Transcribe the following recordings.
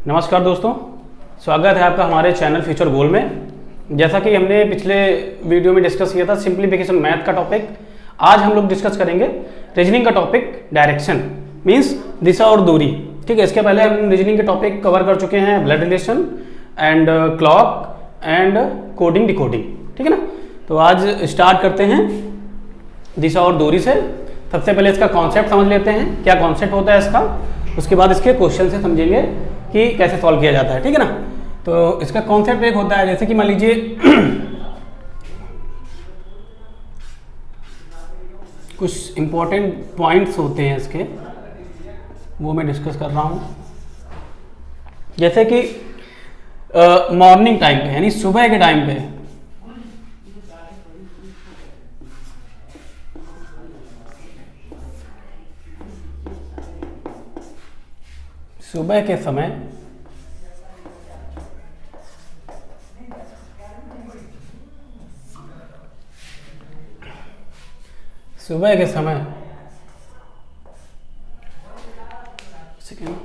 नमस्कार दोस्तों, स्वागत है आपका हमारे चैनल फ्यूचर गोल में। जैसा कि हमने पिछले वीडियो में डिस्कस किया था सिंप्लीफिकेशन मैथ का टॉपिक, आज हम लोग डिस्कस करेंगे रीजनिंग का टॉपिक डायरेक्शन मींस दिशा और दूरी। ठीक है, इसके पहले हम रीजनिंग के टॉपिक कवर कर चुके हैं, blood relation and clock and coding decoding. ठीक है ना, तो आज स्टार्ट करते हैं दिशा और दूरी से। सबसे पहले इसका कॉन्सेप्ट समझ लेते हैं, क्या कॉन्सेप्ट होता है इसका, उसके बाद इसके क्वेश्चन से समझेंगे कि कैसे सॉल्व किया जाता है। ठीक है ना, तो इसका कॉन्सेप्ट एक होता है, जैसे कि मान लीजिए कुछ इंपॉर्टेंट पॉइंट्स होते हैं इसके, वो मैं डिस्कस कर रहा हूँ। जैसे कि मॉर्निंग टाइम पे यानी सुबह के टाइम पे सुबह के समय सेकेंड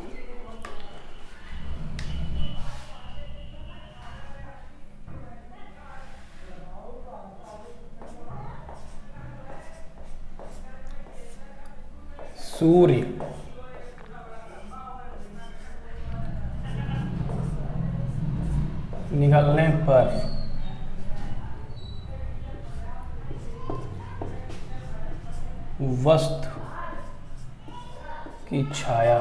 सूर्य निकलने पर वस्तु की छाया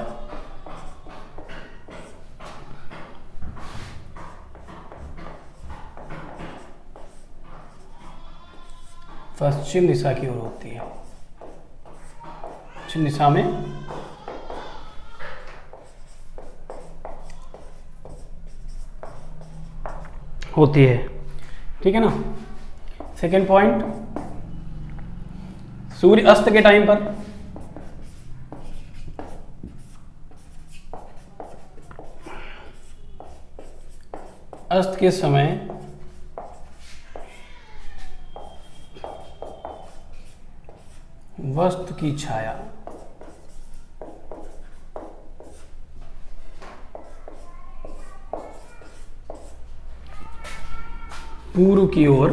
पश्चिम दिशा की ओर होती है। पश्चिम दिशा में होती है। ठीक है ना, सेकेंड पॉइंट, सूर्य अस्त के टाइम पर अस्त के समय वस्तु की छाया पूर्व की ओर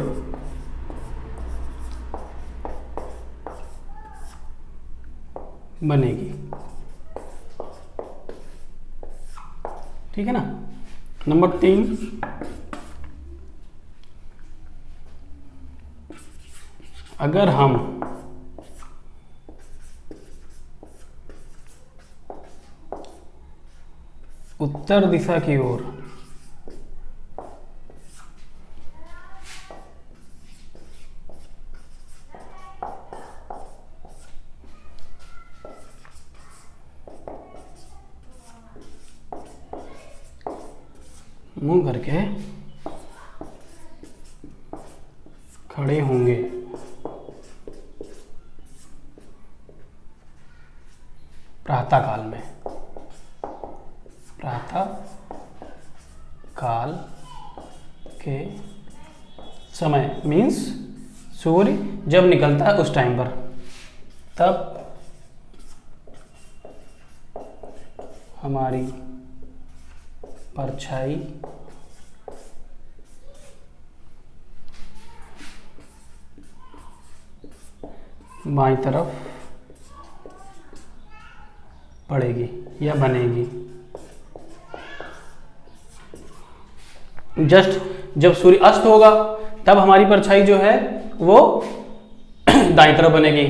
बनेगी। ठीक है ना, नंबर 3, अगर हम उत्तर दिशा की ओर मुंह करके खड़े होंगे प्रातः काल में, प्रातः काल के समय मीन्स सूर्य जब निकलता है उस टाइम पर, तब हमारी परछाई बाईं तरफ पड़ेगी या बनेगी। जस्ट जब सूर्य अस्त होगा तब हमारी परछाई जो है वो दाईं तरफ बनेगी।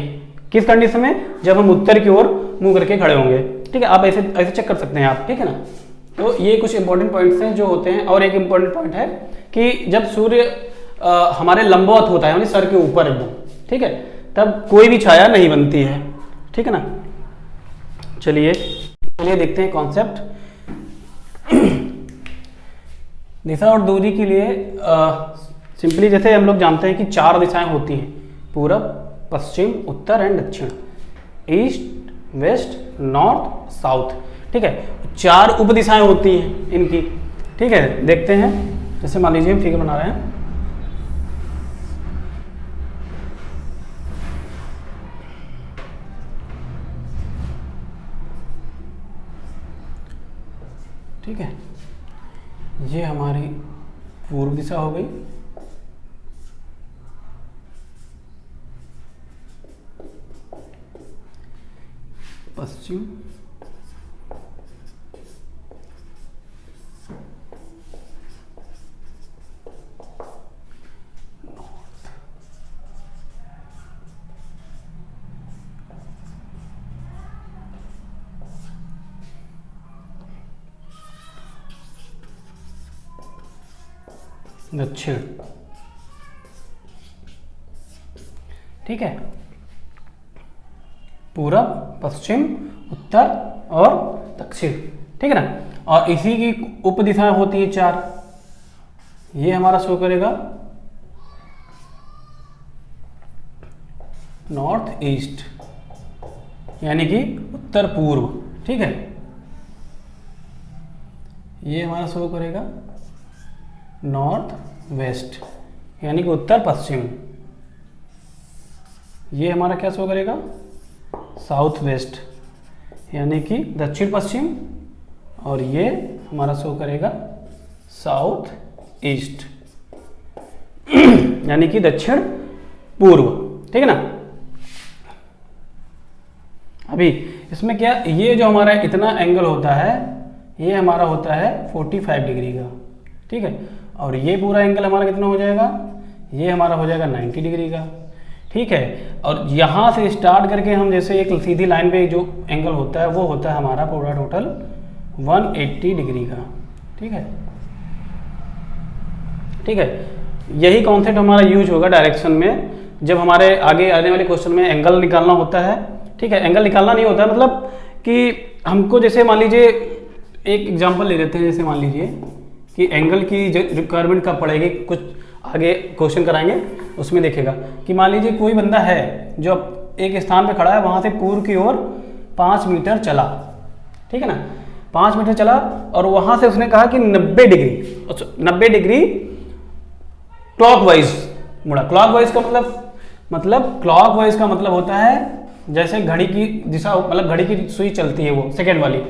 किस कंडीशन में? जब हम उत्तर की ओर मुंह करके खड़े होंगे। ठीक है, आप ऐसे ऐसे चेक कर सकते हैं आप। ठीक है ना, तो ये कुछ इंपॉर्टेंट पॉइंट्स हैं जो होते हैं। और एक इंपॉर्टेंट पॉइंट है कि जब सूर्य हमारे लंबवत होता है यानी सर के ऊपर एकदम, ठीक है, तब कोई भी छाया नहीं बनती है। ठीक है ना, चलिए देखते हैं कॉन्सेप्ट। दिशा और दूरी के लिए सिंपली जैसे हम लोग जानते हैं कि 4 दिशाएं होती हैं, पूरब, पश्चिम, उत्तर एंड दक्षिण, ईस्ट, वेस्ट, नॉर्थ, साउथ। ठीक है, 4 उप दिशाएं होती हैं इनकी। ठीक है, देखते हैं। जैसे मान लीजिए हम फिगर बना रहे हैं, ठीक है, ये हमारी पूर्व दिशा हो गई, पश्चिम, दक्षिण। ठीक है, पूरब, पश्चिम, उत्तर और दक्षिण। ठीक है ना, और इसी की उप दिशाएं होती है 4। ये हमारा शो करेगा नॉर्थ ईस्ट, यानी कि उत्तर पूर्व। ठीक है, ये हमारा शो करेगा नॉर्थ वेस्ट, यानी कि उत्तर पश्चिम। ये हमारा क्या शो करेगा साउथ वेस्ट, यानी कि दक्षिण पश्चिम, और ये हमारा शो करेगा साउथ ईस्ट यानी कि दक्षिण पूर्व। ठीक है ना, अभी इसमें क्या, ये जो हमारा इतना एंगल होता है ये हमारा होता है 45 डिग्री का। ठीक है, और ये पूरा एंगल हमारा कितना हो जाएगा, ये हमारा हो जाएगा 90 डिग्री का। ठीक है, और यहाँ से स्टार्ट करके हम जैसे एक सीधी लाइन पे जो एंगल होता है वो होता है हमारा पूरा टोटल 180 डिग्री का। ठीक है, ठीक है, यही कॉन्सेप्ट हमारा यूज होगा डायरेक्शन में जब हमारे आगे आने वाले क्वेश्चन में एंगल निकालना होता है। ठीक है, एंगल निकालना नहीं होता है, मतलब कि हमको जैसे मान लीजिए एक एग्जांपल ले लेते हैं, जैसे मान लीजिए कि एंगल की रिक्वायरमेंट कब पड़ेगी, कुछ आगे क्वेश्चन कराएंगे उसमें देखेगा कि मान लीजिए कोई बंदा है जो एक स्थान पे खड़ा है, वहां से पूर्व की ओर 5 मीटर चला। ठीक है ना, 5 मीटर चला और वहां से उसने कहा कि 90 डिग्री क्लॉकवाइज मुड़ा। क्लॉकवाइज का मतलब क्लॉकवाइज का मतलब होता है जैसे घड़ी की दिशा, मतलब घड़ी की सुई चलती है वो सेकेंड वाली।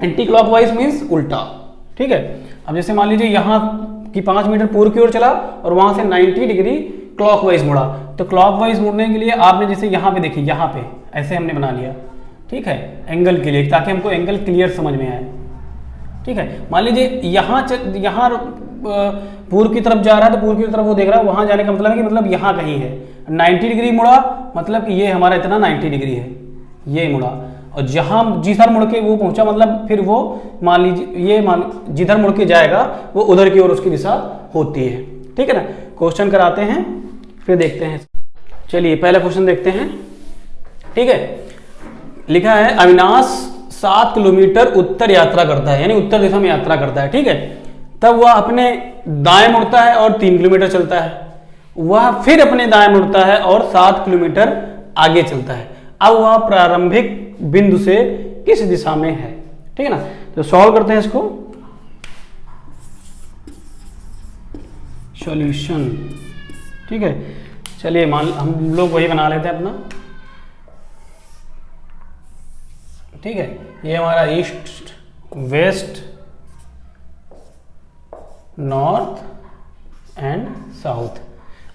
एंटी क्लॉकवाइज मीन्स उल्टा। ठीक है, अब जैसे मान लीजिए यहाँ की 5 मीटर पूर्व की ओर चला और वहां से 90 डिग्री क्लॉकवाइज मुड़ा, तो क्लॉकवाइज मुड़ने के लिए आपने जैसे यहाँ पे देखिए, यहाँ पे ऐसे हमने बना लिया। ठीक है, एंगल के लिए, ताकि हमको एंगल क्लियर समझ में आए। ठीक है, मान लीजिए यहाँ पूर्व की तरफ जा रहा है तो पूर्व की तरफ वो देख रहा है, वहां जाने का मतलब है कि मतलब यहाँ कहीं है। 90 डिग्री मुड़ा मतलब कि ये हमारा इतना 90 डिग्री है, ये मुड़ा, और जहां जिधर मुड़ के वो पहुंचा मतलब फिर वो मान लीजिए ये जिधर मुड़ के जाएगा वो उधर की ओर उसकी दिशा होती है। ठीक है ना, क्वेश्चन कराते हैं फिर देखते हैं। चलिए पहला क्वेश्चन देखते हैं। ठीक है, लिखा है अविनाश 7 किलोमीटर उत्तर यात्रा करता है, यानी उत्तर दिशा में यात्रा करता है। ठीक है, तब वह अपने दाएं मुड़ता है और 3 किलोमीटर चलता है। वह फिर अपने दाएं मुड़ता है और 7 किलोमीटर आगे चलता है। अब वह प्रारंभिक बिंदु से किस दिशा में है। ठीक है ना, तो सॉल्व करते हैं इसको। सॉल्यूशन। ठीक है, चलिए हम लोग वही बना लेते हैं अपना। ठीक है, ये हमारा east, west, north and south.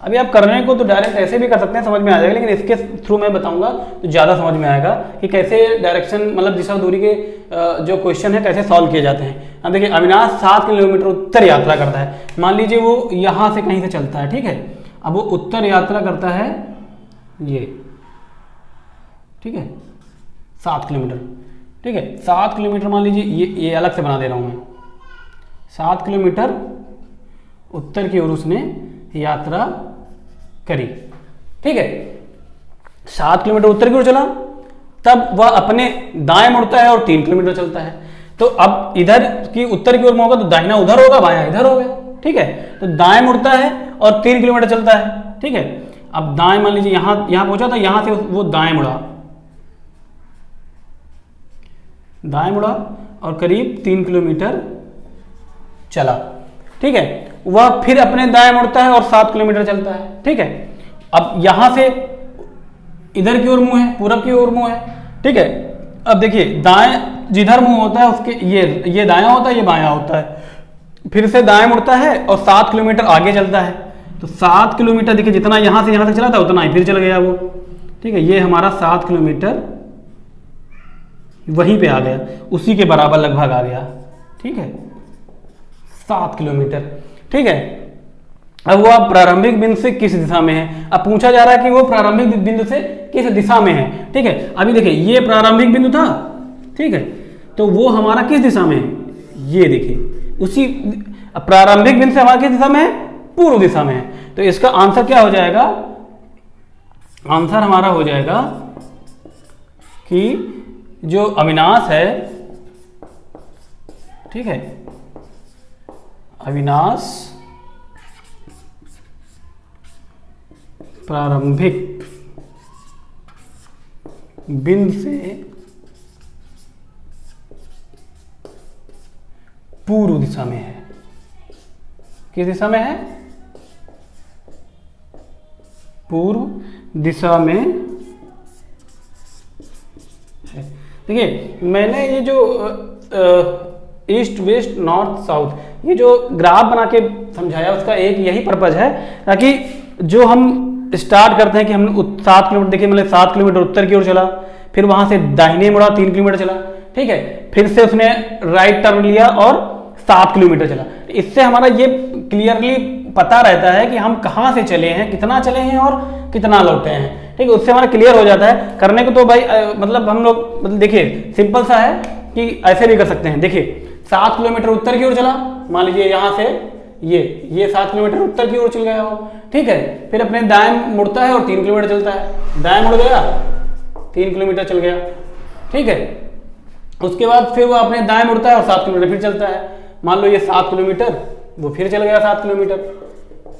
अभी आप करने को तो डायरेक्ट ऐसे भी कर सकते हैं, समझ में आ जाएगा, लेकिन इसके थ्रू मैं बताऊंगा तो ज़्यादा समझ में आएगा कि कैसे डायरेक्शन मतलब दिशा दूरी के जो क्वेश्चन है कैसे सॉल्व किए जाते हैं। अब देखिए अविनाश 7 किलोमीटर उत्तर यात्रा करता है। मान लीजिए वो यहाँ से कहीं से चलता है। ठीक है, अब वो उत्तर यात्रा करता है ये। ठीक है, 7 किलोमीटर। ठीक है, 7 किलोमीटर मान लीजिए ये अलग से बना दे रहा हूँ मैं। 7 किलोमीटर उत्तर की ओर उसने यात्रा करी। ठीक है, 7 किलोमीटर उत्तर की ओर चला, तब वह अपने दाएं मुड़ता है और 3 किलोमीटर चलता है। तो अब इधर की उत्तर की ओर होगा तो दाहिना उधर होगा, बायां इधर होगा। ठीक है, तो दाएं मुड़ता है और 3 किलोमीटर चलता है। ठीक है, अब दाएं मान लीजिए यहां पहुंचा था, यहां से वो दाएं मुड़ा और करीब 3 किलोमीटर चला। ठीक है, वह फिर अपने दाएं मुड़ता है और 7 किलोमीटर चलता है। ठीक है, अब यहां से इधर की ओर मुंह है, पूरब की ओर मुंह है। ठीक है, अब देखिए दाएं जिधर मुंह होता है उसके ये दायां होता है, ये बायां होता है, फिर से दाएं मुड़ता है और 7 किलोमीटर आगे चलता है। तो 7 किलोमीटर देखिए, जितना यहां से यहां तक चला था उतना ही फिर चल गया वो। ठीक है, ये हमारा 7 किलोमीटर वहीं पे आ गया, उसी के बराबर लगभग आ गया। ठीक है, 7 किलोमीटर। ठीक है, अब वो प्रारंभिक बिंदु से किस दिशा में है। अब पूछा जा रहा है कि वो प्रारंभिक बिंदु से किस दिशा में है। ठीक है, अभी देखिए ये प्रारंभिक बिंदु था। ठीक है, तो वो हमारा किस दिशा में है, ये देखिए उसी प्रारंभिक बिंदु से हमारा किस दिशा में है, पूर्व दिशा में है। तो इसका आंसर क्या हो जाएगा, आंसर हमारा हो जाएगा कि जो अविनाश है, ठीक है, अविनाश प्रारंभिक बिंदु से पूर्व दिशा में है। किस दिशा में है, पूर्व दिशा में है। देखिए मैंने ये जो ईस्ट वेस्ट नॉर्थ साउथ ये जो ग्राफ बना के समझाया, उसका एक यही पर्पज है ताकि जो हम स्टार्ट करते हैं कि हमने 7 किलोमीटर, देखिए मतलब 7 किलोमीटर उत्तर की ओर चला, फिर वहां से दाहिने मुड़ा 3 किलोमीटर चला। ठीक है, फिर से उसने राइट टर्न लिया और 7 किलोमीटर चला। इससे हमारा ये क्लियरली पता रहता है कि हम कहाँ से चले हैं, कितना चले हैं और कितना लौटे हैं। ठीक है, उससे हमारा क्लियर हो जाता है। करने को तो भाई मतलब हम लोग मतलब देखिए सिंपल सा है कि ऐसे भी कर सकते हैं। देखिए 7 किलोमीटर उत्तर की ओर चला, मान लीजिए यहाँ से ये 7 किलोमीटर उत्तर की ओर चल गया हो। ठीक है, फिर अपने दाएं मुड़ता है और 3 किलोमीटर चलता है, दाएं मुड़ गया 3 किलोमीटर चल गया। ठीक है, उसके बाद फिर वो अपने दाएं मुड़ता है और 7 किलोमीटर फिर चलता है। मान लो ये 7 किलोमीटर, वो फिर चल गया 7 किलोमीटर।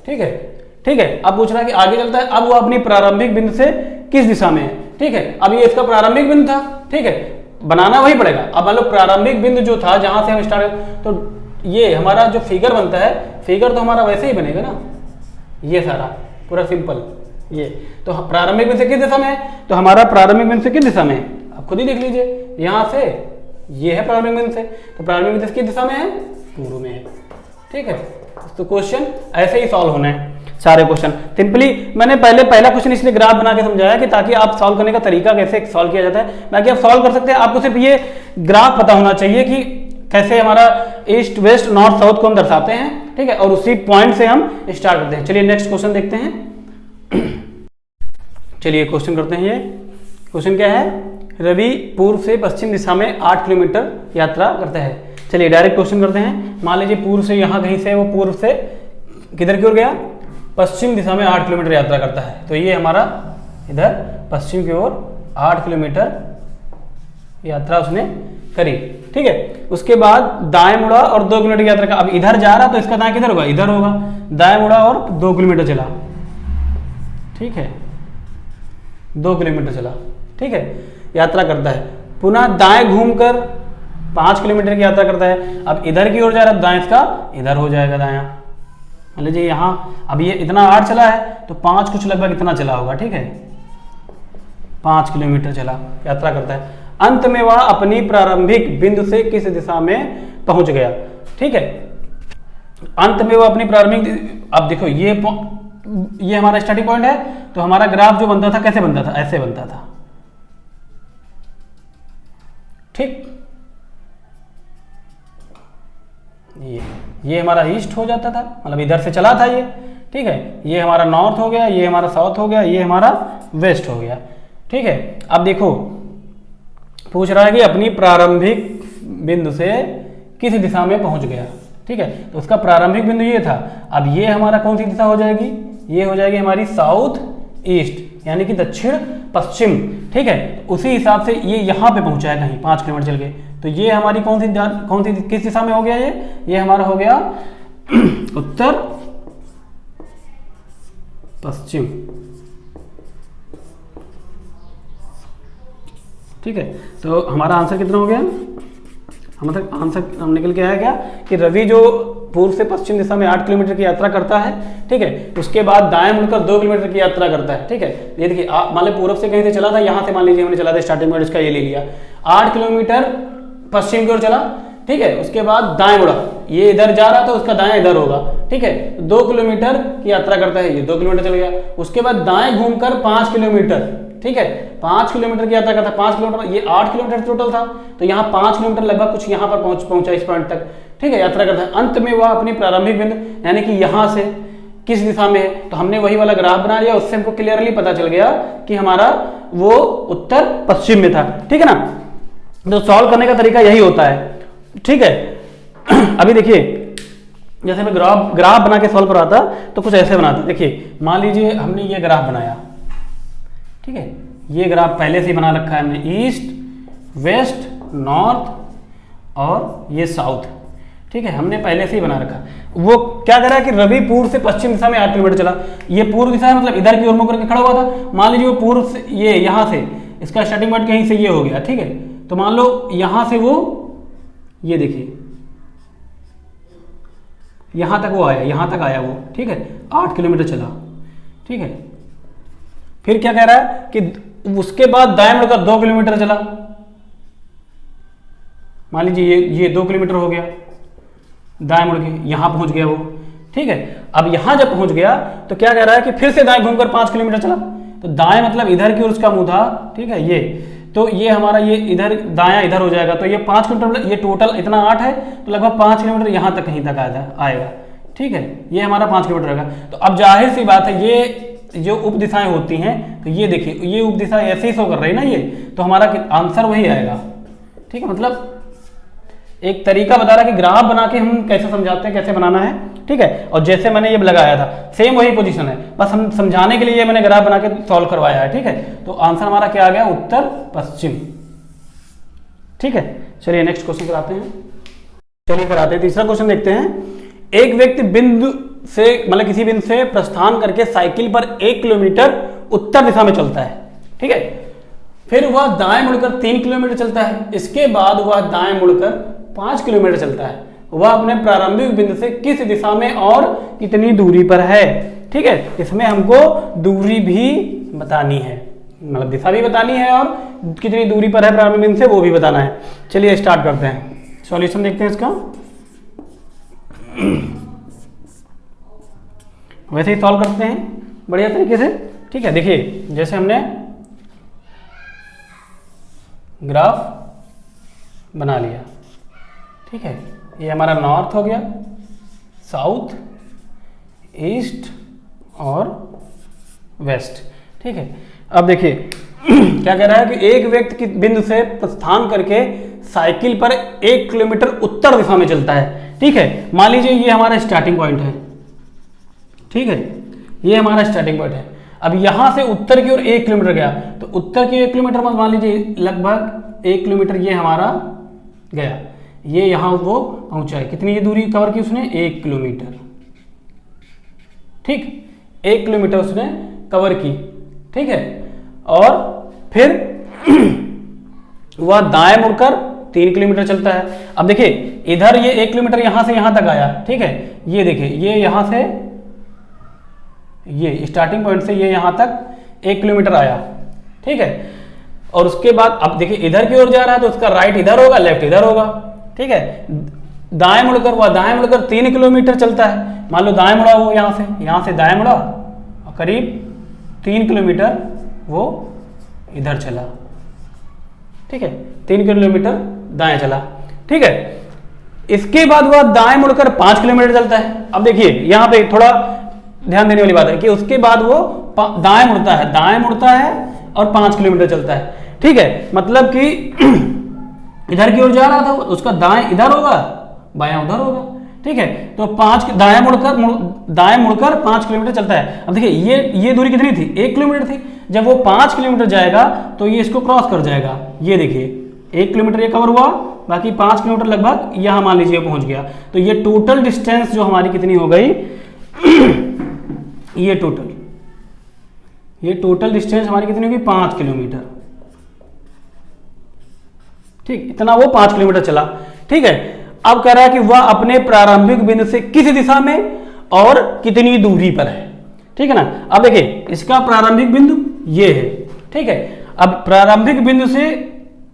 ठीक है, ठीक है, अब पूछ रहा है कि आगे चलता है, अब वो अपनी प्रारंभिक बिंदु से किस दिशा में है। ठीक है, अब ये इसका प्रारंभिक बिंदु था। ठीक है, बनाना वही पड़ेगा। अब मान लो प्रारंभिक बिंदु जो था जहां से हम स्टार्ट, तो ये हमारा जो फिगर बनता है, फिगर तो हमारा वैसे ही बनेगा ना, ये सारा पूरा सिंपल। ये तो प्रारंभिक बिंदु से किस दिशा में है, तो हमारा प्रारंभिक बिंदु से किस दिशा में है, आप खुद ही देख लीजिए। यहां से ये है प्रारंभिक बिंदु से, तो प्रारंभिक बिंदु किस दिशा में है, पूर्व में है। ठीक है, तो क्वेश्चन ऐसे ही सॉल्व होना है सारे क्वेश्चन। सिंपली मैंने पहला क्वेश्चन इसलिए ग्राफ बना के समझाया कि ताकि आप सॉल्व करने का तरीका कैसे सॉल्व किया जाता है, बाकी आप सॉल्व कर सकते हैं। आपको सिर्फ ये ग्राफ पता होना चाहिए कि कैसे हमारा ईस्ट वेस्ट नॉर्थ साउथ को हम दर्शाते हैं। ठीक है, और उसी पॉइंट से हम स्टार्ट करते हैं। चलिए नेक्स्ट क्वेश्चन देखते हैं। चलिए क्वेश्चन करते हैं। ये क्वेश्चन क्या है, रवि पूर्व से पश्चिम दिशा में 8 किलोमीटर यात्रा करता है। चलिए डायरेक्ट क्वेश्चन करते हैं। मान लीजिए पूर्व से यहाँ कहीं से वो पूर्व से किधर की ओर गया, पश्चिम दिशा में 8 किलोमीटर यात्रा करता है। तो ये हमारा इधर पश्चिम की ओर 8 किलोमीटर यात्रा उसने करी। ठीक है, उसके बाद दाएं मुड़ा और 2 किलोमीटर की यात्रा का। अब इधर जा रहा तो इसका दाएं किधर होगा, इधर होगा। दाएं मुड़ा और 2 किलोमीटर चला। ठीक है, 2 किलोमीटर चला। ठीक है, यात्रा करता है। पुनः दाएं घूमकर 5 किलोमीटर की यात्रा करता है। अब इधर की ओर जा रहा है, दाएं इसका इधर हो जाएगा दायां। मान लीजिए यहाँ अब ये इतना 8 चला है तो 5 कुछ लगभग इतना चला होगा। ठीक है, 5 किलोमीटर चला, यात्रा करता है। अंत में वह अपनी प्रारंभिक बिंदु से किस दिशा में पहुंच गया। ठीक है, अंत में वह अपनी प्रारंभिक, अब देखो ये हमारा स्टार्टिंग पॉइंट है। तो हमारा ग्राफ जो बनता था कैसे बनता था, ऐसे बनता था। ठीक, ये हमारा ईस्ट हो जाता था, मतलब इधर से चला था ये। ठीक है, ये हमारा नॉर्थ हो गया, ये हमारा साउथ हो गया, ये हमारा वेस्ट हो गया। ठीक है, अब देखो पूछ रहा है कि अपनी प्रारंभिक बिंदु से किस दिशा में पहुंच गया। ठीक है, तो उसका प्रारंभिक बिंदु ये था। अब ये हमारा कौन सी दिशा हो जाएगी, ये हो जाएगी हमारी साउथ ईस्ट, यानी कि दक्षिण पश्चिम। ठीक है, उसी हिसाब से ये यहाँ पे पहुंचा है कहीं 5 किलोमीटर चल के। तो ये हमारी कौन सी किस दिशा में हो गया, ये हमारा हो गया उत्तर पश्चिम। ठीक है, तो हमारा आंसर कितना हो गया, हमारा आंसर निकल के आया क्या कि रवि जो पूर्व से पश्चिम दिशा में 8 किलोमीटर की यात्रा करता है। ठीक है, उसके बाद दाएं मुड़कर 2 किलोमीटर की यात्रा करता है। ठीक है, ये देखिए मान लीजिए पूर्व से कहीं से चला था, यहाँ से मान लीजिए हमने चला था स्टार्टिंग पॉइंट इसका ये ले लिया 8 किलोमीटर पश्चिम की ओर चला, ठीक है। उसके बाद दाएं मुड़ा, ये इधर जा रहा था, उसका दाएं इधर होगा, ठीक है। 2 किलोमीटर की यात्रा करता है, ये 2 किलोमीटर चल गया। उसके बाद दाएं घूमकर 5 किलोमीटर, ठीक है, 5 किलोमीटर की यात्रा करता है। 5 किलोमीटर, ये 8 किलोमीटर टोटल था, तो यहाँ 5 किलोमीटर लगभग कुछ यहाँ पर पहुंचा इस पॉइंट तक, ठीक है, यात्रा करता है। अंत में वह अपनी प्रारंभिक बिंदु यानी कि यहाँ से किस दिशा में है, तो हमने वही वाला ग्राफ बना लिया, उससे हमको क्लियरली पता चल गया कि हमारा वो उत्तर पश्चिम में था, ठीक है ना। तो सॉल्व करने का तरीका यही होता है, ठीक है। अभी देखिए, जैसे मैं ग्राफ बना के सॉल्व करवाता तो कुछ ऐसे बनाता। देखिए, मान लीजिए हमने ये ग्राफ बनाया, ठीक है, ये ग्राफ पहले से ही बना रखा है हमने, ईस्ट, वेस्ट, नॉर्थ और ये साउथ, ठीक है, हमने पहले से ही बना रखा। वो क्या कर रहा है कि रवि पूर्व से पश्चिम दिशा में 8 किलोमीटर चला। ये पूर्व दिशा है, मतलब इधर की ओर मुड़ करके खड़ा हुआ था। मान लीजिए वो पूर्व से, ये यहाँ से इसका स्टार्टिंग पॉइंट कहीं से ये हो गया, ठीक है। तो मान लो यहाँ से वो, ये देखिए यहां तक वो आया, यहां तक आया वो, ठीक है, 8 किलोमीटर चला, ठीक है। फिर क्या कह रहा है कि उसके बाद दाएं मुड़कर 2 किलोमीटर चला। मान लीजिए ये 2 किलोमीटर हो गया, दाएं मुड़ के यहां पहुंच गया वो, ठीक है। अब यहां जब पहुंच गया तो क्या कह रहा है कि फिर से दाएं घूमकर 5 किलोमीटर चला। तो दाएं मतलब इधर की ओर उसका मुंह था, ठीक है, ये तो ये हमारा ये इधर दायां इधर हो जाएगा। तो ये 5 किलोमीटर, ये टोटल इतना 8 है, तो लगभग 5 किलोमीटर यहाँ तक कहीं तक आएगा, ठीक है। ये हमारा 5 किलोमीटर आएगा। तो अब जाहिर सी बात है, ये जो उप दिशाएं होती हैं, तो ये देखिए ये उप दिशा ऐसे ही शो कर रही है ना, ये तो हमारा आंसर वही आएगा, ठीक है। मतलब एक तरीका बता रहा है कि ग्राफ बना के हम कैसे समझाते हैं, कैसे बनाना है, ठीक है। और जैसे मैंने ये लगाया था सेम वही पोजीशन है, बस हम समझाने के लिए मैंने ग्राफ बना के सॉल्व करवाया है, ठीक है। तो आंसर हमारा क्या आ गया, उत्तर पश्चिम, ठीक है। चलिए नेक्स्ट क्वेश्चन कराते हैं। चलिए कराते हैं, तीसरा क्वेश्चन देखते हैं। एक व्यक्ति बिंदु से, मतलब किसी बिंदु से प्रस्थान करके साइकिल पर 1 किलोमीटर उत्तर दिशा में चलता है, ठीक है। फिर वह दाएं मुड़कर 3 किलोमीटर चलता है। इसके बाद वह दाएं मुड़कर 5 किलोमीटर चलता है। वह अपने प्रारंभिक बिंदु से किस दिशा में और कितनी दूरी पर है, ठीक है। इसमें हमको दूरी भी बतानी है, मतलब दिशा भी बतानी है और कितनी दूरी पर है प्रारंभिक बिंदु से वो भी बताना है। चलिए स्टार्ट करते हैं, सॉल्यूशन देखते हैं इसका। वैसे ही सॉल्व करते हैं बढ़िया तरीके से, ठीक है। देखिए जैसे हमने ग्राफ बना लिया, ठीक है, ये हमारा नॉर्थ हो गया, साउथ, ईस्ट और वेस्ट, ठीक है। अब देखिए क्या कह रहा है कि एक व्यक्ति की बिंदु से प्रस्थान करके साइकिल पर 1 किलोमीटर उत्तर दिशा में चलता है, ठीक है। मान लीजिए ये हमारा स्टार्टिंग पॉइंट है, ठीक है, ये हमारा स्टार्टिंग पॉइंट है। अब यहां से उत्तर की ओर 1 किलोमीटर गया, तो उत्तर की 1 किलोमीटर मान लीजिए लगभग 1 किलोमीटर ये हमारा गया, ये यहां वो पहुंचा है। कितनी ये दूरी कवर की उसने, 1 किलोमीटर, ठीक, 1 किलोमीटर उसने कवर की, ठीक है। और फिर वह दाएं मुड़कर 3 किलोमीटर चलता है। अब देखिए इधर ये 1 किलोमीटर यहां से यहां तक आया, ठीक है। ये देखिए ये यहां से, ये स्टार्टिंग पॉइंट से ये यहां तक 1 किलोमीटर आया, ठीक है। और उसके बाद अब देखिए इधर की ओर जा रहा है, तो उसका राइट इधर होगा, लेफ्ट इधर होगा, ठीक है। दाएं मुड़कर, वह दाएं मुड़कर 3 किलोमीटर चलता है। मान लो दाएं मुड़ा वो यहां से दाएं मुड़ा और करीब 3 किलोमीटर वो इधर चला, ठीक है, 3 किलोमीटर दाएं चला, ठीक है। इसके बाद वह दाएं मुड़कर 5 किलोमीटर चलता है। अब देखिए यहां पे थोड़ा ध्यान देने वाली बात है कि उसके बाद वो दाएं मुड़ता है और 5 किलोमीटर चलता है, ठीक है। मतलब कि इधर की ओर जा रहा था, उसका दाएं इधर होगा, बायां उधर होगा, ठीक है। तो दाएं मुड़कर 5 किलोमीटर चलता है। अब देखिए ये दूरी कितनी थी, 1 किलोमीटर थी। जब वो 5 किलोमीटर जाएगा तो ये इसको क्रॉस कर जाएगा। ये देखिए 1 किलोमीटर ये कवर हुआ, बाकी 5 किलोमीटर लगभग यहां मान लीजिए पहुंच गया। तो ये टोटल डिस्टेंस जो हमारी कितनी हो गई ये टोटल डिस्टेंस हमारी कितनी होगी, 5 किलोमीटर, ठीक, इतना वो 5 किलोमीटर चला, ठीक है। अब कह रहा है कि वह अपने प्रारंभिक बिंदु से किस दिशा में और कितनी दूरी पर है, ठीक है ना। अब देखिए इसका प्रारंभिक बिंदु ये है, ठीक है। अब प्रारंभिक बिंदु से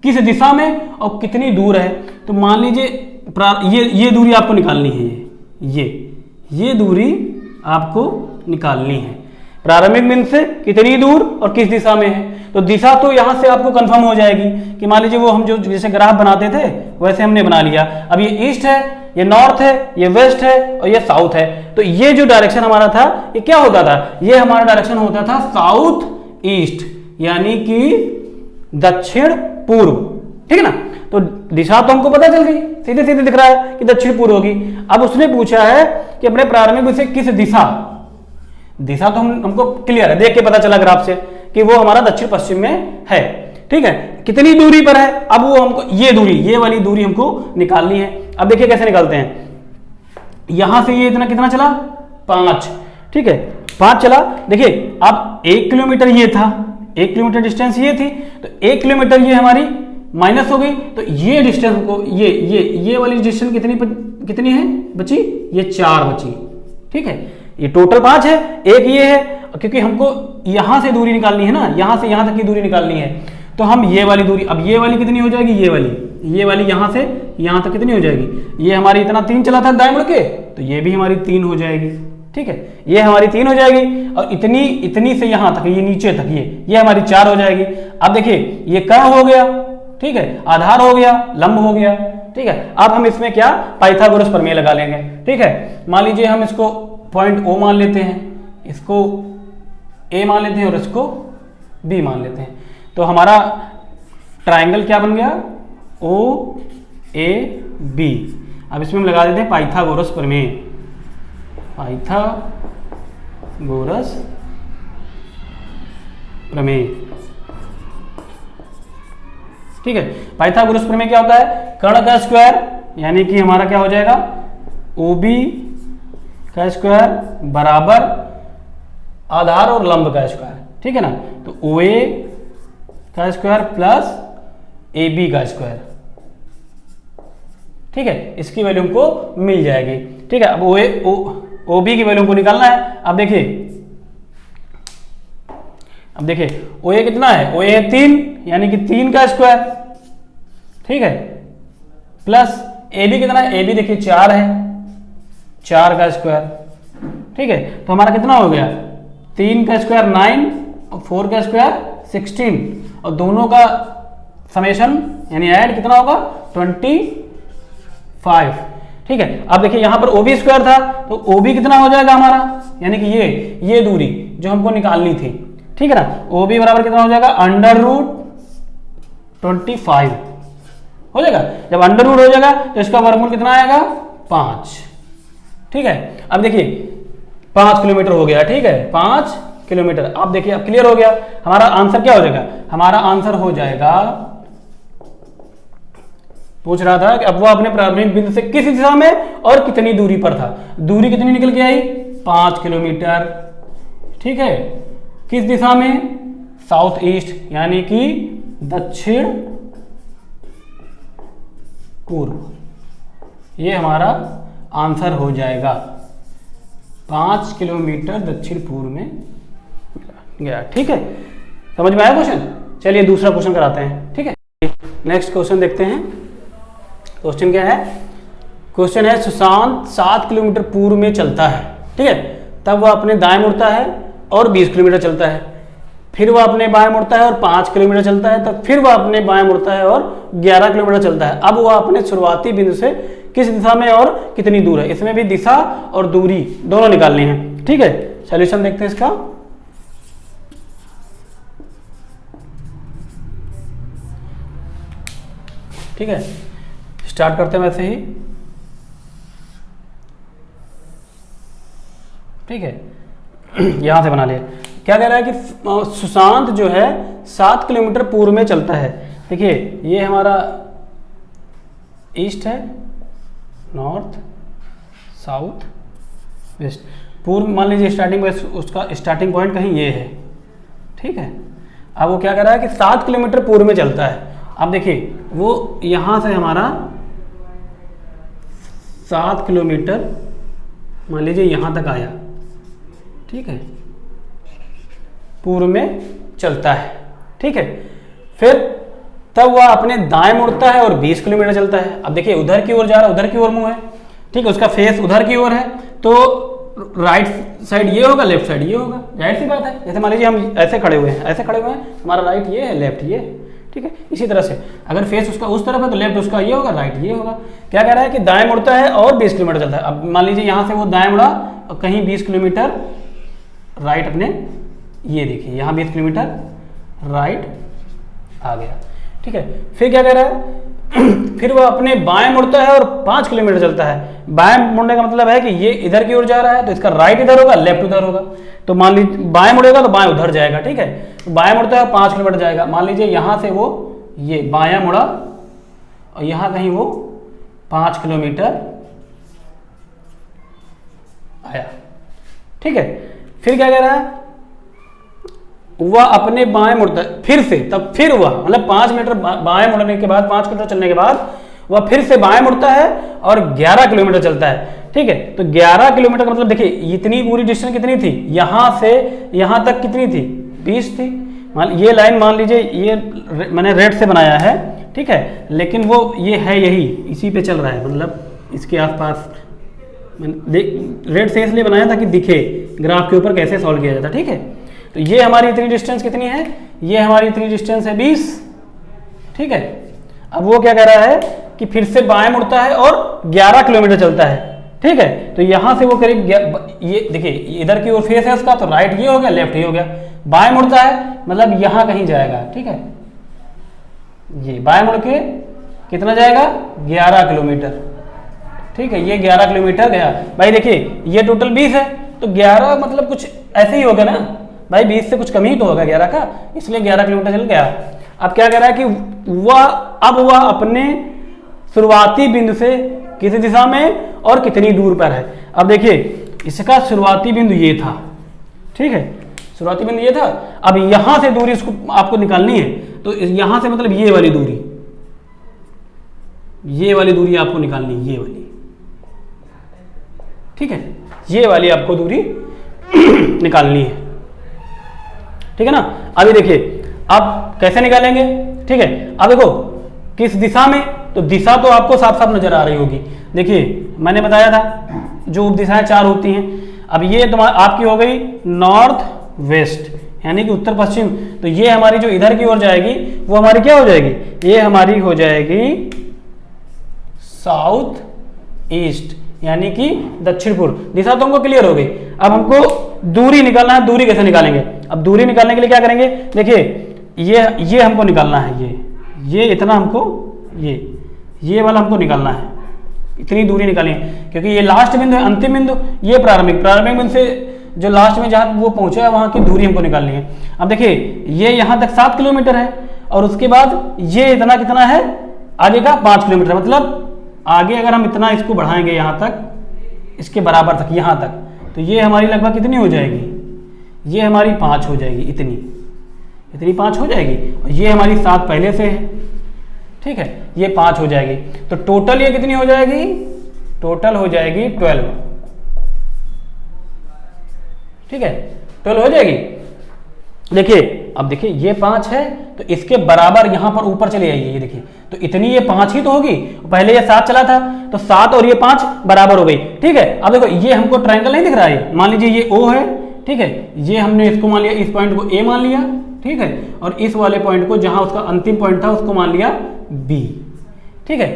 किस दिशा में और कितनी दूर है। तो मान लीजिए ये दूरी आपको निकालनी है, ये दूरी आपको निकालनी है। प्रारंभिक बिंदु से कितनी दूर और किस दिशा में है। तो दिशा तो यहां से आपको कंफर्म हो जाएगी कि मान लीजिए वो हम जो जैसे ग्राफ बनाते थे वैसे हमने बना लिया। अब ये ईस्ट है, ये नॉर्थ है, ये वेस्ट है और ये साउथ है। तो ये जो डायरेक्शन हमारा था ये क्या होता था, ये हमारा डायरेक्शन होता था साउथ ईस्ट, यानी कि दक्षिण पूर्व। ठीक है ना। तो दिशा तो हमको पता चल गई, सीधे सीधे दिख रहा है कि दक्षिण पूर्व होगी। अब उसने पूछा है कि अपने प्रारंभिक बिंदु से किस दिशा तो हमको क्लियर है, देख के पता चला ग्राफ से कि वो हमारा दक्षिण पश्चिम में है। ठीक है, कितनी दूरी पर है, अब वो हमको ये वाली दूरी हमको निकालनी है। अब देखिए कैसे निकालते हैं। यहां से ये इतना कितना चला 5, ठीक है 5 चला। देखिए अब 1 किलोमीटर ये था, 1 किलोमीटर डिस्टेंस ये थी, तो 1 किलोमीटर ये हमारी माइनस हो गई। तो ये डिस्टेंस को ये वाली डिस्टेंस कितनी है बची, ये 4 बची। ठीक है, ये टोटल 5 है, एक ये है, क्योंकि हमको यहां से दूरी निकालनी है ना, यहां से यहां तक की दूरी निकालनी है। तो हम ये वाली दूरी, अब ये वाली कितनी हो जाएगी, ये वाली यहां से यहां तक कितनी हो जाएगी, ये हमारी इतना 3 चला था दाएं मुड़ के, तो ये भी हमारी 3 हो जाएगी। ठीक है, ये हमारी 3 हो जाएगी और इतनी से यहां तक, ये नीचे तक ये हमारी 4 हो जाएगी। अब देखिए ये कर्ण हो गया, ठीक है, आधार हो गया, लंब हो गया। ठीक है, अब हम इसमें क्या पाइथागोरस प्रमेय लगा लेंगे। ठीक है, मान लीजिए हम इसको पॉइंट O मान लेते हैं, इसको A मान लेते हैं और इसको B मान लेते हैं। तो हमारा ट्राइंगल क्या बन गया, OAB। अब इसमें हम लगा देते हैं पाइथागोरस प्रमेय, पाइथागोरस प्रमेय। ठीक है, पाइथागोरस प्रमेय क्या होता है, कर्ण का स्क्वायर यानी कि हमारा क्या हो जाएगा OB का स्क्वायर बराबर आधार और लंब का स्क्वायर। ठीक है ना, तो OA का स्क्वायर प्लस AB का स्क्वायर। ठीक है, इसकी वैल्यू हमको मिल जाएगी। ठीक है, अब OB की वैल्यू हमको निकालना है। अब देखिए OA कितना है, OA है 3 यानी कि 3 का स्क्वायर। ठीक है, प्लस AB कितना है, AB देखिए 4 है, 4 का स्क्वायर। ठीक है, तो हमारा कितना हो गया, 3 का स्क्वायर 9 और 4 का स्क्वायर 16 और दोनों का समेशन यानी ऐड कितना होगा 25। ठीक है, अब देखिए यहां पर OB स्क्वायर था तो OB कितना हो जाएगा हमारा, यानी कि ये दूरी जो हमको निकालनी थी। ठीक है ना, OB बराबर कितना हो जाएगा √25 हो जाएगा। जब अंडर रूट हो जाएगा तो इसका वर्गमूल कितना आएगा 5। ठीक है, अब देखिए 5 किलोमीटर हो गया। ठीक है, 5 किलोमीटर। अब देखिए अब क्लियर हो गया, हमारा आंसर क्या हो जाएगा, हमारा आंसर हो जाएगा, पूछ रहा था कि अब वो अपने प्रारंभिक बिंदु से किस दिशा में और कितनी दूरी पर था। दूरी कितनी निकल के आई 5 किलोमीटर। ठीक है, किस दिशा में, साउथ ईस्ट यानी कि दक्षिण पूर्व। ये हमारा आंसर हो जाएगा, 5 किलोमीटर दक्षिण पूर्व में गया। ठीक है, समझ में आया क्वेश्चन। चलिए दूसरा क्वेश्चन कराते हैं। ठीक है, नेक्स्ट क्वेश्चन देखते हैं। क्वेश्चन क्या है, क्वेश्चन है सुशांत 7 किलोमीटर पूर्व में चलता है। ठीक है, तब वह अपने दाएं मुड़ता है और 20 किलोमीटर चलता है, फिर वह अपने बाएं मुड़ता है और 5 किलोमीटर चलता है, तब फिर वह अपने बाएं मुड़ता है और 11 किलोमीटर चलता है। अब वह अपने शुरुआती बिंदु से किस दिशा में और कितनी दूर है। इसमें भी दिशा और दूरी दोनों निकालनी है। ठीक है, सॉल्यूशन देखते हैं इसका। ठीक है, स्टार्ट करते हैं वैसे ही। ठीक है, यहां से बना लिया। क्या कह रहा है कि सुशांत जो है 7 किलोमीटर पूर्व में चलता है। देखिए ये हमारा ईस्ट है, नॉर्थ, साउथ, वेस्ट, पूर्व मान लीजिए स्टार्टिंग उसका स्टार्टिंग पॉइंट कहीं ये है। ठीक है, अब वो क्या कर रहा है कि 7 किलोमीटर पूर्व में चलता है। अब देखिए वो यहां से हमारा 7 किलोमीटर मान लीजिए यहां तक आया। ठीक है, पूर्व में चलता है। ठीक है, फिर तब वह अपने दाएं मुड़ता है और 20 किलोमीटर चलता है। अब देखिए उधर की ओर जा रहा है, उधर की ओर मुंह है, ठीक है, उसका फेस उधर की ओर है, तो राइट साइड ये होगा, लेफ्ट साइड ये होगा, जाहिर सी बात है। जैसे मान लीजिए हम ऐसे खड़े हुए हैं, ऐसे खड़े हुए हैं, हमारा राइट ये है, लेफ्ट ये है, ठीक है। इसी तरह से अगर फेस उसका उस तरफ है तो लेफ्ट उसका ये होगा, राइट ये होगा। क्या कह रहा है कि दाएं मुड़ता है और 20 किलोमीटर चलता है। अब मान लीजिए यहाँ से वो दाएं मुड़ा और कहीं 20 किलोमीटर राइट अपने, ये देखिए यहाँ 20 किलोमीटर राइट आ गया, ठीक है। फिर क्या कह रहा है फिर वह अपने बाएं मुड़ता है और 5 किलोमीटर चलता है। बाएं मुड़ने का मतलब है कि ये इधर की ओर जा रहा है तो इसका राइट इधर होगा, लेफ्ट उधर होगा। तो मान लीजिए बाएं मुड़ेगा तो बाएं उधर जाएगा, ठीक है। तो बाएं मुड़ता है 5 किलोमीटर जाएगा। मान लीजिए यहाँ से वो ये बायां मुड़ा और यहाँ कहीं वो 5 किलोमीटर आया, ठीक है। फिर क्या कह रहा है, वह अपने बाएं मुड़ता है फिर से, तब फिर हुआ मतलब 5 मीटर बाएं मुड़ने के बाद, 5 किलोमीटर चलने के बाद वह फिर से बाएं मुड़ता है और 11 किलोमीटर चलता है, ठीक है। तो 11 किलोमीटर का मतलब देखिए इतनी पूरी डिस्टेंस कितनी थी, यहां से यहां तक कितनी थी, 20 थी। ये लाइन मान लीजिए ये मैंने रेड से बनाया है, ठीक है, लेकिन वो ये है यही इसी पे चल रहा है, मतलब इसके आसपास रेड से इसलिए बनाया ताकि दिखे ग्राफ के ऊपर कैसे सॉल्व किया जाता है, ठीक है। तो ये हमारी इतनी डिस्टेंस कितनी है, ये हमारी इतनी डिस्टेंस है 20, ठीक है। अब वो क्या कह रहा है कि फिर से बाएं मुड़ता है और 11 किलोमीटर चलता है, ठीक है। तो यहां से वो करीब ये देखिए इधर की ओर फेस है उसका, तो राइट ये हो गया, लेफ्ट ये हो गया। बाएं मुड़ता है मतलब यहां कहीं जाएगा, ठीक है। ये बाएं मुड़ के कितना जाएगा, 11 किलोमीटर, ठीक है। ये 11 किलोमीटर गया। भाई देखिए ये टोटल 20 है तो 11 मतलब कुछ ऐसे ही होगा ना भाई, 20 से कुछ कम ही तो होगा 11 का, इसलिए 11 किलोमीटर चल गया। अब क्या कह रहा है कि वह अपने शुरुआती बिंदु से किस दिशा में और कितनी दूर पर है। अब देखिए इसका शुरुआती बिंदु ये था, ठीक है, शुरुआती बिंदु ये था। अब यहां से दूरी इसको आपको निकालनी है, तो यहां से मतलब ये वाली दूरी, ये वाली दूरी आपको निकालनी है, ये वाली, ठीक है, ये वाली आपको दूरी निकालनी है, ठीक है ना। अभी देखिए अब कैसे निकालेंगे, ठीक है। अब देखो किस दिशा में, तो दिशा तो आपको साफ साफ नजर आ रही होगी। देखिए मैंने बताया था जो दिशाएं 4 होती हैं। अब ये तुम्हारी आपकी हो गई नॉर्थ वेस्ट यानी कि उत्तर पश्चिम, तो ये हमारी जो इधर की ओर जाएगी वो हमारी क्या हो जाएगी, ये हमारी हो जाएगी साउथ ईस्ट यानी कि दक्षिण पूर्व। दिशा तो हमको क्लियर हो गई। अब हमको दूरी निकालना है। दूरी कैसे निकालेंगे, अब दूरी निकालने के लिए क्या करेंगे, देखिए ये हमको निकालना है, ये इतना हमको ये वाला हमको निकालना है, इतनी दूरी निकालें, क्योंकि ये लास्ट बिंदु है, अंतिम बिंदु, ये प्रारंभिक बिंदु से जो लास्ट में जहां वो पहुंचा है वहां की दूरी हमको निकालनी है। अब देखिए ये यहां तक 7 किलोमीटर है और उसके बाद ये इतना कितना है आगे का 5 किलोमीटर, मतलब आगे अगर हम इतना इसको बढ़ाएंगे यहां तक इसके बराबर तक यहां तक, तो ये हमारी लगभग कितनी हो जाएगी, ये हमारी 5 हो जाएगी, इतनी 5 हो जाएगी। और ये हमारी 7 पहले से है, ठीक है, ये 5 हो जाएगी। तो टोटल ये कितनी हो जाएगी, टोटल हो जाएगी 12, ठीक है, 12 हो जाएगी। देखिए अब देखिए ये 5 है तो इसके बराबर यहां पर ऊपर चले आइए, ये देखिए तो इतनी ये 5 ही तो होगी, पहले ये 7 चला था तो 7 और ये 5 बराबर हो गई, ठीक है। अब देखो ये हमको ट्रायंगल नहीं दिख रहा है, मान लीजिए ये O है, ठीक है, ये हमने इसको मान लिया, इस पॉइंट को A मान लिया, ठीक है, और इस वाले पॉइंट को जहां उसका अंतिम पॉइंट था उसको मान लिया B, ठीक है।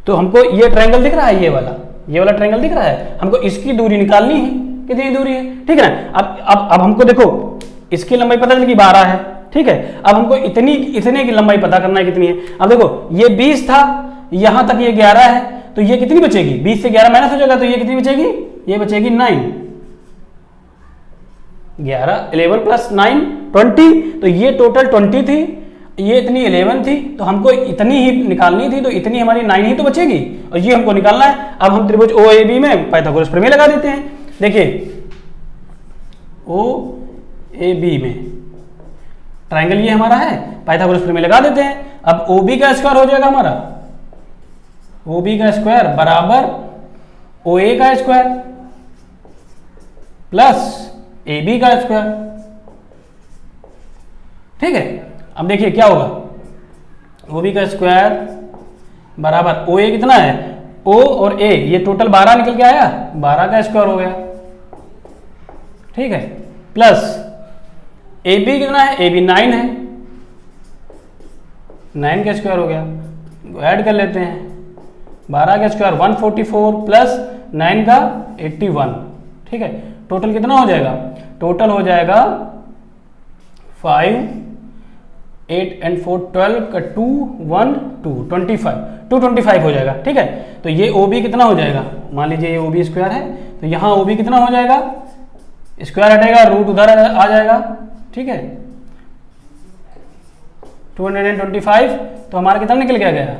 तो हमको ये ट्रायंगल दिख रहा है, ये वाला ट्रायंगल दिख रहा है, हमको इसकी दूरी निकालनी है, कितनी दूरी है, ठीक है ना। अब हमको देखो इसकी लंबाई पता चल कि 12 है, ठीक है। अब हमको इतने की लंबाई पता करना है कितनी है। अब देखो ये 20 था, यहां तक ये 11 है, तो ये कितनी बचेगी, 20 से 11 माइनस हो जाएगा, तो ये कितनी बचेगी, ये बचेगी 9, 11 11 प्लस 9 20, तो ये टोटल 20 थी, ये इतनी 11 थी, तो हमको इतनी ही निकालनी थी, तो इतनी हमारी 9 ही तो बचेगी और ये हमको निकालना है। अब हम त्रिभुज OAB में पाइथागोरस प्रमेय लगा देते हैं। देखिए OAB में ट्रायंगल ये हमारा है, पाइथागोरस प्रमेय लगा देते हैं। अब OB का स्क्वायर हो जाएगा हमारा, OB का स्क्वायर बराबर OA का स्क्वायर प्लस AB का स्क्वायर, ठीक है। अब देखिए क्या होगा, OB का स्क्वायर बराबर OA कितना है, O और A ये टोटल 12 निकल के आया, 12 का स्क्वायर हो गया, ठीक है, प्लस AB कितना है, AB 9 है, 9 का स्क्वायर हो गया, ऐड कर लेते हैं, 12 का स्क्वायर 144 प्लस 9 का 81, ठीक है, टोटल कितना हो जाएगा, टोटल हो जाएगा 5 8 and 4 12 का 2 1 2 25 225 हो जाएगा, ठीक है। तो ये OB कितना हो जाएगा, मान लीजिए ये OB स्क्वायर है, तो यहाँ OB कितना हो जाएगा, स्क्वायर हटेगा रूट उधर आ जाएगा, ठीक है, 225, तो हमारा कितना निकल के गया,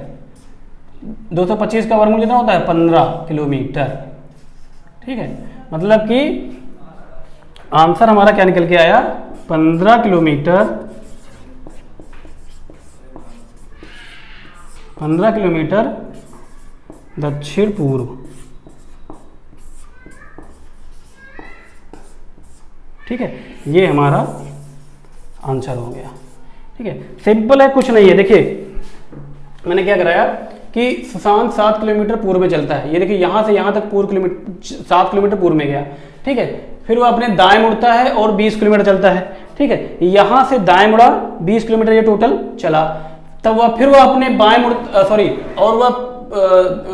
225 का वर्गमूल कितना होता है, 15 किलोमीटर, ठीक है, मतलब कि आंसर हमारा क्या निकल के आया, 15 किलोमीटर, 15 किलोमीटर दक्षिण पूर्व, ठीक है, ये हमारा आंसर हो गया, ठीक है, सिंपल है, कुछ नहीं है। देखिए मैंने क्या कराया कि सुशांत 7 किलोमीटर पूर्व में चलता है, ये देखिए यहाँ से यहाँ तक 7 किलोमीटर पूर्व में गया, ठीक है, फिर वो अपने दाएं मुड़ता है और 20 किलोमीटर चलता है, ठीक है, यहाँ से दाएं मुड़ा 20 किलोमीटर ये टोटल चला, तब वह फिर वह अपने बाएं और वह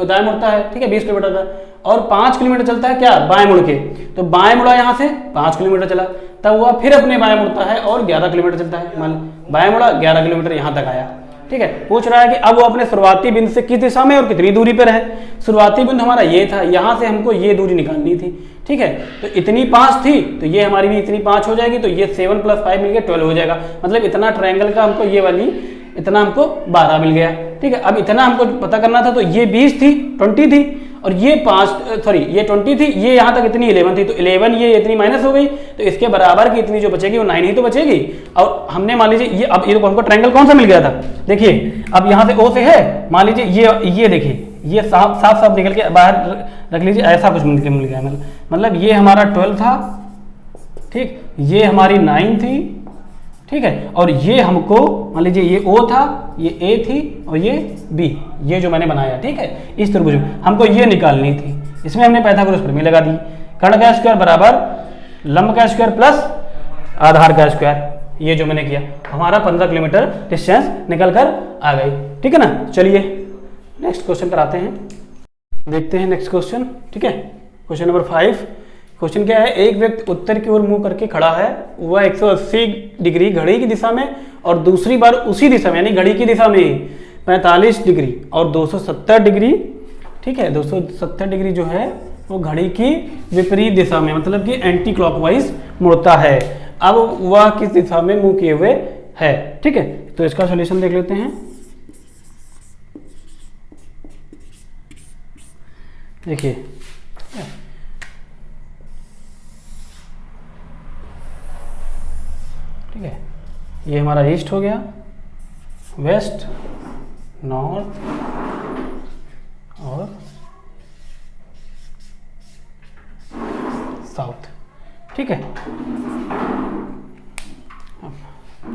दाएं मुड़ता है, ठीक है, 20 किलोमीटर का, और 5 किलोमीटर चलता है क्या, बाएं मुड़ के, तो बाएं मुड़ा यहाँ से 5 किलोमीटर चला, तब वह फिर अपने बाएं मुड़ता है और 11 किलोमीटर चलता है, मान बाएं मुड़ा 11 किलोमीटर यहाँ तक आया, ठीक है। पूछ रहा है कि अब वो अपने शुरुआती बिंदु से किस दिशा में और कितनी दूरी पर है, शुरुआती बिंदु हमारा ये था, यहाँ से हमको ये दूरी निकालनी थी, ठीक है, तो इतनी 5 थी, तो ये हमारी भी इतनी 5 हो जाएगी, तो ये 7 + 5 मिलकर 12 हो जाएगा, मतलब इतना ट्रायंगल का हमको ये वाली इतना हमको 12 मिल गया, ठीक है। अब इतना हमको पता करना था, तो ये 20 थी, 20 थी, और ये ये 20 थी, ये यहाँ तक इतनी 11 थी, तो 11 ये इतनी माइनस हो गई, तो इसके बराबर की इतनी जो बचेगी वो 9 ही तो बचेगी। और हमने मान लीजिए ये, अब ये तो हमको ट्रायंगल कौन सा मिल गया था, देखिए अब यहाँ से O से है, मान लीजिए ये देखिए ये साफ निकल के बाहर रख लीजिए, ऐसा कुछ मिल गया, मतलब ये हमारा 12 था, ठीक, ये हमारी 9 थी, ठीक है, और ये हमको मान लीजिए ये O था, ये A थी और ये B, ये जो मैंने बनाया, ठीक है, इस त्रिभुज में हमको ये निकालनी थी, इसमें हमने पाइथागोरस प्रमेय लगा दी, कर्ण का स्क्वायर बराबर लंब का स्क्वायर प्लस आधार का स्क्वायर, ये जो मैंने किया, हमारा 15 किलोमीटर डिस्टेंस निकल कर आ गई, ठीक है ना। चलिए नेक्स्ट क्वेश्चन कराते हैं, देखते हैं नेक्स्ट क्वेश्चन, ठीक है, क्वेश्चन नंबर 5। क्वेश्चन क्या है, एक व्यक्ति उत्तर की ओर मुंह करके खड़ा है, वह 180 डिग्री घड़ी की दिशा में और दूसरी बार उसी दिशा में यानी घड़ी की दिशा में 45 डिग्री और 270 डिग्री, ठीक है, 270 डिग्री जो है वो घड़ी की विपरीत दिशा में, मतलब कि एंटी क्लॉकवाइज मुड़ता है। अब वह किस दिशा में मुंह किए हुए है, ठीक है, तो इसका सॉल्यूशन देख लेते हैं। देखिए ठीक है, ये हमारा ईस्ट हो गया, वेस्ट, नॉर्थ और साउथ, ठीक है।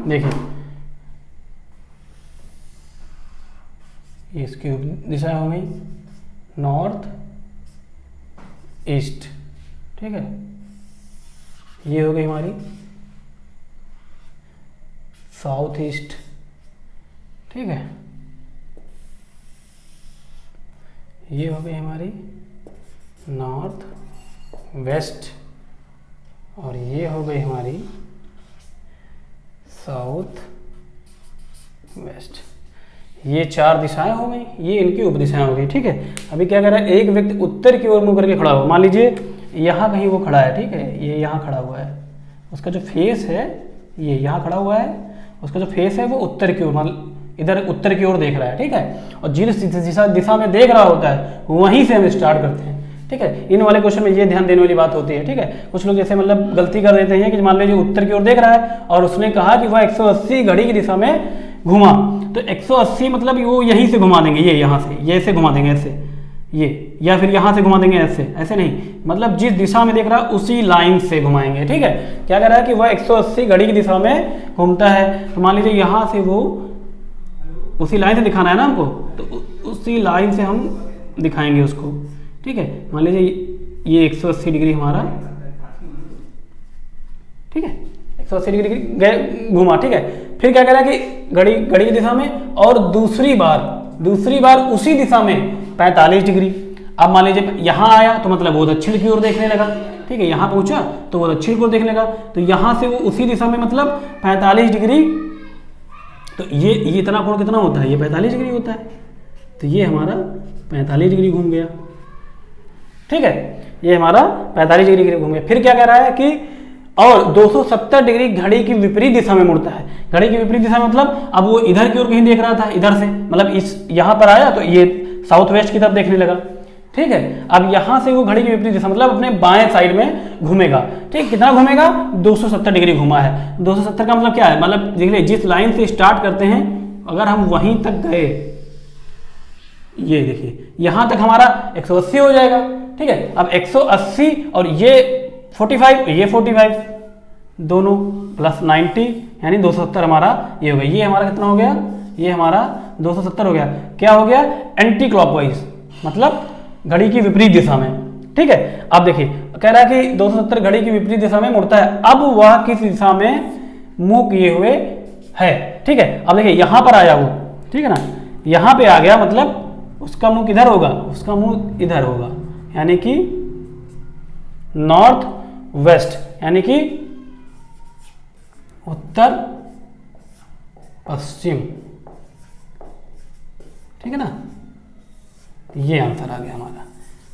देखिए ये इसकी दिशा हो गई नॉर्थ ईस्ट, ठीक है, ये हो गई हमारी साउथ ईस्ट, ठीक है, ये हो गई हमारी नॉर्थ वेस्ट और ये हो गई हमारी साउथ वेस्ट। ये 4 दिशाएं हो गई, ये इनकी उपदिशाएं हो गई, ठीक है। अभी क्या कर रहा है, एक व्यक्ति उत्तर की ओर मुंह करके खड़ा हुआ, मान लीजिए यहाँ कहीं वो खड़ा है, ठीक है, ये यहाँ खड़ा हुआ है, उसका जो फेस है ये यहाँ खड़ा हुआ है, उसका जो फेस है वो उत्तर की ओर, मतलब इधर उत्तर की ओर देख रहा है, ठीक है, और जिस दिशा में देख रहा होता है वहीं से हम स्टार्ट करते हैं, ठीक है। इन वाले क्वेश्चन में ये ध्यान देने वाली बात होती है, ठीक है। कुछ लोग जैसे मतलब गलती कर देते हैं कि मान लीजिए उत्तर की ओर देख रहा है और उसने कहा कि वह 180 घड़ी की दिशा में घुमा, तो 180 मतलब वो यहीं से घुमा देंगे, ये यहाँ से ये ऐसे घुमा देंगे ऐसे, ये, या फिर यहाँ से घुमा देंगे ऐसे, ऐसे नहीं, मतलब जिस दिशा में देख रहा है उसी लाइन से घुमाएंगे, ठीक है। क्या कह रहा है कि वह 180 घड़ी की दिशा में घूमता है, तो मान लीजिए यहाँ से वो उसी लाइन से दिखाना है ना हमको, तो उसी लाइन से हम दिखाएंगे उसको। ठीक है, मान लीजिए ये 180 डिग्री हमारा, ठीक है, 180 डिग्री घुमा। ठीक है, फिर क्या कह रहा है कि घड़ी की दिशा में, और दूसरी बार उसी दिशा में 45 डिग्री। अब मान लीजिए यहाँ आया तो मतलब वो दक्षिण की ओर देखने लगा। ठीक है, यहाँ पहुंचा तो वो दक्षिण की ओर देखने लगा, तो यहाँ से वो उसी दिशा में मतलब 45 डिग्री। तो ये इतना कोण कितना होता है, ये 45 डिग्री होता है, तो ये हमारा 45 डिग्री घूम गया। ठीक है, ये हमारा 45 डिग्री घूम गया। फिर क्या कह रहा है कि और 270 डिग्री घड़ी की विपरीत दिशा में मुड़ता है। घड़ी की विपरीत दिशा मतलब अब वो इधर की ओर कहीं देख रहा था, इधर से मतलब इस यहाँ पर आया तो ये साउथ वेस्ट की तरफ देखने लगा। ठीक है, अब यहाँ से वो घड़ी की विपरीत दिशा मतलब अपने बाएं साइड में घूमेगा। ठीक, कितना घूमेगा, 270 डिग्री घुमा है। 270 का मतलब क्या है, मतलब देखिए जिस लाइन से स्टार्ट करते हैं अगर हम वहीं तक गए, ये देखिए यहाँ तक हमारा 180 हो जाएगा। ठीक है, अब 180 और ये 45, ये 45 दोनों प्लस 90 यानी 270 हमारा ये हो गया। ये हमारा कितना हो गया, ये हमारा 270 हो गया। क्या हो गया, एंटी क्लॉकवाइज मतलब घड़ी की विपरीत दिशा में। ठीक है, अब देखिए कह रहा है कि 270 घड़ी की विपरीत दिशा में मुड़ता है। अब वह किस दिशा में मुंह किए हुए है। ठीक है, अब देखिए यहां पर आया वो, ठीक है ना, यहां पे आ गया मतलब उसका मुंह किधर होगा, उसका मुंह इधर होगा, यानी कि नॉर्थ वेस्ट, यानी कि उत्तर पश्चिम। ठीक है ना, ये आंसर आ गया हमारा,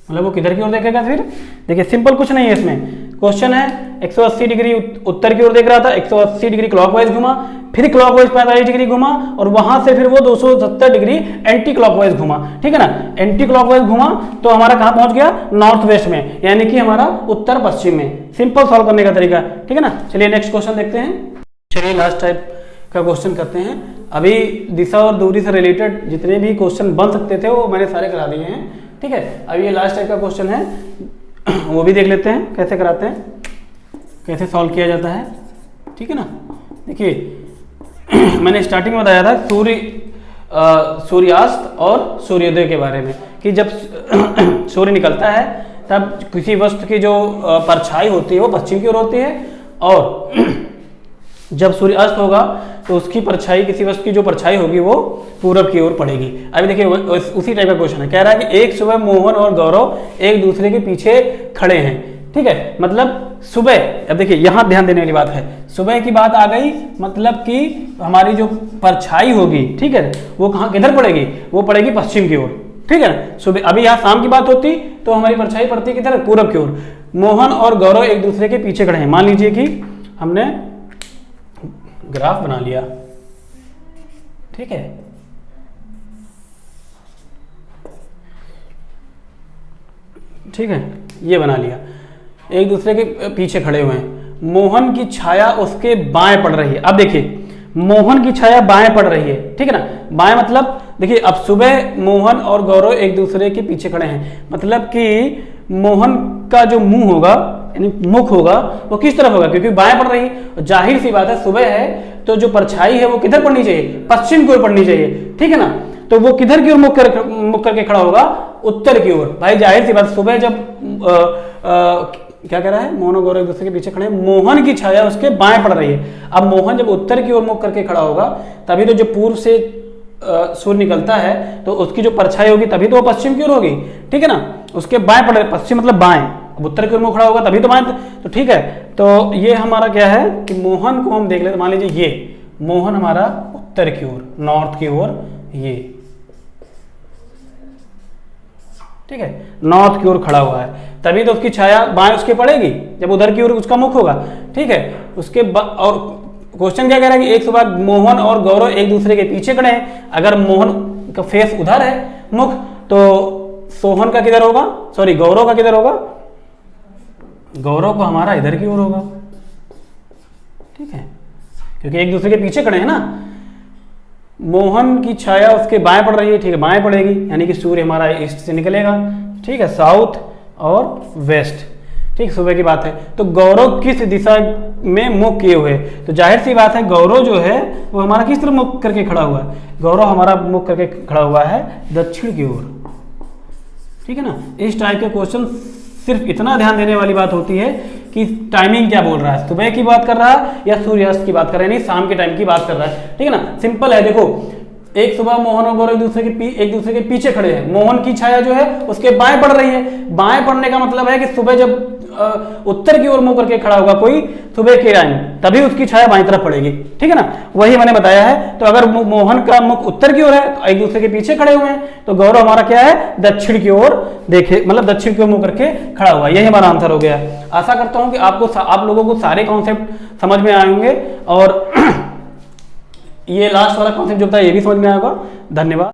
मतलब वो किधर की ओर देखेगा। फिर देखिए सिंपल कुछ नहीं है इसमें, क्वेश्चन है 180 डिग्री उत्तर की ओर देख रहा था, 180 डिग्री क्लॉकवाइज घुमा, फिर क्लॉकवाइज 45 डिग्री घुमा, और वहां से फिर वो 270 डिग्री एंटी क्लॉकवाइज घुमा। ठीक है ना, एंटी क्लॉकवाइज घुमा तो हमारा कहां पहुंच गया, नॉर्थ वेस्ट में, यानी कि हमारा उत्तर पश्चिम में। सिंपल सॉल्व करने का तरीका। ठीक है ना, चलिए नेक्स्ट क्वेश्चन देखते हैं। चलिए लास्ट टाइप का क्वेश्चन करते हैं। अभी दिशा और दूरी से रिलेटेड जितने भी क्वेश्चन बन सकते थे वो मैंने सारे करा दिए हैं। ठीक है, अब ये लास्ट टाइप का क्वेश्चन है, वो भी देख लेते हैं कैसे कराते हैं, कैसे सॉल्व किया जाता है। ठीक है ना, देखिए मैंने स्टार्टिंग में बताया था सूर्यास्त और सूर्योदय के बारे में, कि जब सूर्य निकलता है तब किसी वस्तु की जो परछाई होती है वो पश्चिम की ओर होती है, और जब सूर्य अस्त होगा तो उसकी परछाई, किसी वस्तु की जो परछाई होगी वो पूरब की ओर पड़ेगी। अभी देखिए उसी टाइप का क्वेश्चन है, कह रहा है कि एक सुबह मोहन और गौरव एक दूसरे के पीछे खड़े हैं। ठीक है, मतलब सुबह, अब देखिए यहां ध्यान देने वाली बात है, सुबह की बात आ गई, मतलब कि हमारी जो परछाई होगी, ठीक है, वो कहां किधर पड़ेगी, वो पड़ेगी पश्चिम की ओर। ठीक है ना, सुबह, अभी यहाँ शाम की बात होती तो हमारी परछाई पड़ती किधर, पूरब की ओर। मोहन और गौरव एक दूसरे के पीछे खड़े हैं। मान लीजिए कि हमने ग्राफ बना लिया, ठीक है, ठीक है, ये बना लिया, एक दूसरे के पीछे खड़े हुए हैं। मोहन की छाया उसके बाएं पड़ रही है। अब देखिए मोहन की छाया बाएं पड़ रही है, ठीक है ना, बाएं मतलब देखिए अब सुबह मोहन और गौरव एक दूसरे के पीछे खड़े हैं, मतलब कि मोहन का जो मुंह होगा यानी मुख होगा वो किस तरफ होगा, क्योंकि बाएं पड़ रही है, जाहिर सी बात है सुबह है तो जो परछाई है वो किधर पड़नी चाहिए, पश्चिम की ओर पड़नी चाहिए। ठीक है ना, तो वो किधर की ओर मुख करके खड़ा होगा, उत्तर की ओर। भाई जाहिर सी बात, सुबह जब क्या कह रहा है, मोहन और गौरव एक दूसरे के पीछे खड़े हैं, मोहन की छाया उसके बाएं पड़ रही है। अब मोहन जब उत्तर की ओर मुख करके खड़ा होगा तभी तो जो पूर्व से सूर्य निकलता है तो उसकी जो परछाई होगी तभी तो वो पश्चिम की ओर होगी। ठीक है ना, उसके बाएं पड़ रहे, पश्चिम मतलब बाएं, अब उत्तर की ओर मुख खड़ा होगा तभी तो बाएं, तो ठीक है, तो ये हमारा क्या है कि मोहन को हम देख लेते, मान लीजिए ये मोहन हमारा उत्तर की ओर, नॉर्थ की ओर, ये ठीक है, नॉर्थ की ओर खड़ा हुआ है, तभी तो उसकी छाया बाएं उसके पड़ेगी जब उधर की ओर उसका मुख होगा। ठीक है, उसके और क्वेश्चन क्या कह रहा है कि एक सुबह मोहन और गौरव एक दूसरे के पीछे खड़े हैं। अगर मोहन का फेस उधर है मुख, तो सोहन का किधर होगा, सॉरी गौरव का किधर होगा, गौरव का हमारा इधर की ओर होगा। ठीक है, क्योंकि एक दूसरे के पीछे खड़े हैं ना। मोहन की छाया उसके बाएं पड़ रही है, ठीक है, बाएं पड़ेगी, यानी कि सूर्य हमारा ईस्ट से निकलेगा। ठीक है, साउथ और वेस्ट। ठीक, सुबह की बात है। तो गौरव किस दिशा में मुख किए हुए, तो जाहिर सी बात है गौरव जो है वो हमारा किस तरफ मुख करके खड़ा हुआ है, गौरव हमारा मुख करके खड़ा हुआ है दक्षिण की ओर, ठीक है ना। इस टाइप के क्वेश्चन सिर्फ इतना ध्यान देने वाली बात होती है कि टाइमिंग क्या बोल रहा है, सुबह की बात कर रहा है या सूर्यास्त की बात कर रहा है, नहीं शाम के टाइम की बात कर रहा है, ठीक है ना। सिंपल है, देखो एक सुबह मोहन और गौरव एक दूसरे के पीछे खड़े हैं, मोहन की छाया जो है उसके बाएं पड़ रही है। बाएं पड़ने का मतलब है कि सुबह जब उत्तर की ओर मुंह करके खड़ा होगा कोई सुबह के टाइम, तभी उसकी छाया बाएं तरफ पड़ेगी, ठीक है ना। वही मैंने बताया है। तो अगर मोहन का मुख उत्तर की ओर है तो एक दूसरे के पीछे खड़े हुए हैं, तो गौरव हमारा क्या है, दक्षिण की ओर देखे, मतलब दक्षिण की ओर मुंह करके खड़ा हुआ है। यही हमारा आंसर हो गया। आशा करता हूं कि आप लोगों को सारे कॉन्सेप्ट समझ में आए होंगे और ये लास्ट वाला कॉन्सेप्ट जो था ये भी समझ में आएगा। धन्यवाद।